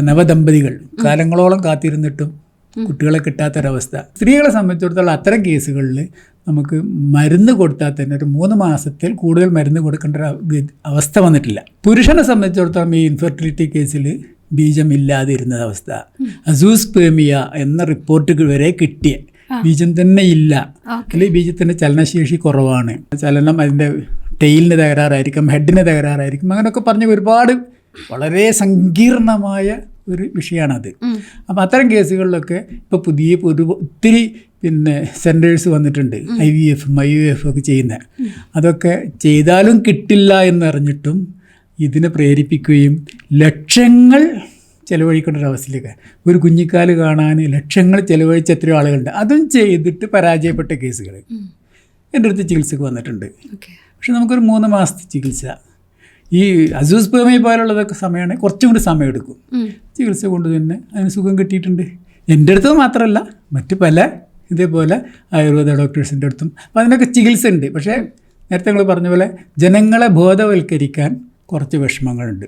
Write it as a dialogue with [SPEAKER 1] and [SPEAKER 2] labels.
[SPEAKER 1] നവദമ്പതികൾ കാലങ്ങളോളം കാത്തിരുന്നിട്ടും കുട്ടികളെ കിട്ടാത്തൊരവസ്ഥ. സ്ത്രീകളെ സംബന്ധിച്ചിടത്തോളം അത്തരം കേസുകളിൽ നമുക്ക് മരുന്ന് കൊടുത്താൽ തന്നെ ഒരു 3 മാസത്തിൽ കൂടുതൽ മരുന്ന് കൊടുക്കേണ്ട ഒരു അവസ്ഥ വന്നിട്ടില്ല. പുരുഷനെ സംബന്ധിച്ചിടത്തോളം ഈ ഇൻഫെർട്ടിലിറ്റി കേസിൽ ബീജം ഇല്ലാതിരുന്ന അവസ്ഥ, അസൂസ്പേമിയ എന്ന റിപ്പോർട്ടുകൾ വരെ കിട്ടിയ ബീജം തന്നെ ഇല്ല, അല്ലെങ്കിൽ ബീജത്തിൻ്റെ ചലനശേഷി കുറവാണ്, ചലനം അതിൻ്റെ ടെയിലിന് തകരാറായിരിക്കും, ഹെഡിന് തകരാറായിരിക്കും, അങ്ങനെയൊക്കെ പറഞ്ഞ ഒരുപാട് വളരെ സങ്കീർണമായ ഒരു വിഷയമാണത്. അപ്പം അത്തരം കേസുകളിലൊക്കെ ഇപ്പോൾ പുതിയ ഒത്തിരി സെൻറ്റേഴ്സ് വന്നിട്ടുണ്ട്, IVF IUF ഒക്കെ ചെയ്യുന്ന. അതൊക്കെ ചെയ്താലും കിട്ടില്ല എന്നറിഞ്ഞിട്ടും ഇതിനെ പ്രേരിപ്പിക്കുകയും ലക്ഷങ്ങൾ ചിലവഴിക്കേണ്ട ഒരവസ്ഥയിലേക്ക്, ഒരു കുഞ്ഞിക്കാല് കാണാൻ ലക്ഷങ്ങൾ ചിലവഴിച്ച എത്രയോ ആളുകളുണ്ട്. അതും ചെയ്തിട്ട് പരാജയപ്പെട്ട കേസുകൾ എൻ്റെ അടുത്ത് ചികിത്സക്ക് വന്നിട്ടുണ്ട്. പക്ഷെ നമുക്കൊരു 3 മാസത്തെ ചികിത്സ, ഈ അസൂസ്പേമിയ പോലുള്ളതൊക്കെ സമയമാണ്, കുറച്ചും കൂടി സമയമെടുക്കും. ചികിത്സ കൊണ്ട് തന്നെ അതിന് സുഖം കിട്ടിയിട്ടുണ്ട്. എൻ്റെ അടുത്ത് മാത്രമല്ല, മറ്റ് പല ഇതേപോലെ ആയുർവേദ ഡോക്ടേഴ്സിൻ്റെ അടുത്തും അപ്പോൾ അതിനൊക്കെ ചികിത്സ ഉണ്ട്. പക്ഷേ നേരത്തെ നിങ്ങൾ പറഞ്ഞ പോലെ ജനങ്ങളെ ബോധവൽക്കരിക്കാൻ കുറച്ച് വിഷമങ്ങളുണ്ട്.